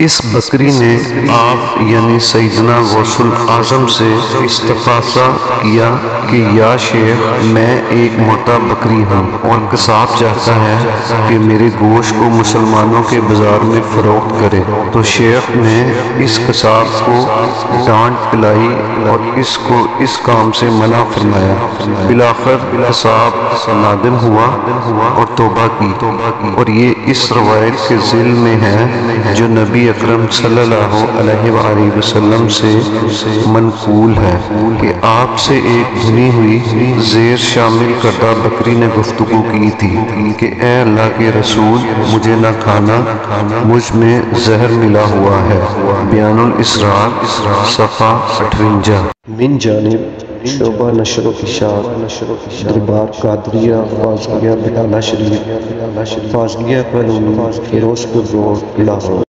اس بکری نے آپ یعنی سیدنا غوث اعظم سے استفسار کیا کہ یا شیخ میں ایک موٹا بکری ہوں اور قصاب چاہتا ہے کہ میرے گوشت کو مسلمانوں کے بازار میں فروخت کرے۔ تو شیخ نے اس قصاب کو ڈانٹ پلائی اور اس کو اس کام سے منع فرمایا۔ بالآخر قصاب نادم ہوا اور توبہ کی، اور یہ اس روایت کے ذیل میں ہے جو نبی اکرم صلی اللہ علیہ وآلہ وسلم سے منقول ہے کہ آپ سے ایک بھنی ہوئی زیر شامل کردہ بکری نے گفتگو کی تھی کہ اے اللہ کے رسول، مجھے نہ کھانا، مجھ میں زہر ملا ہوا ہے۔ بیان الاسرار صفحہ 58۔ من جانب شعبہ نشر و اشاعت دربار قادریہ فاضلیہ بٹالہ شریف، فاضلیہ کالونی، فیروز پور روڈ، لاہور۔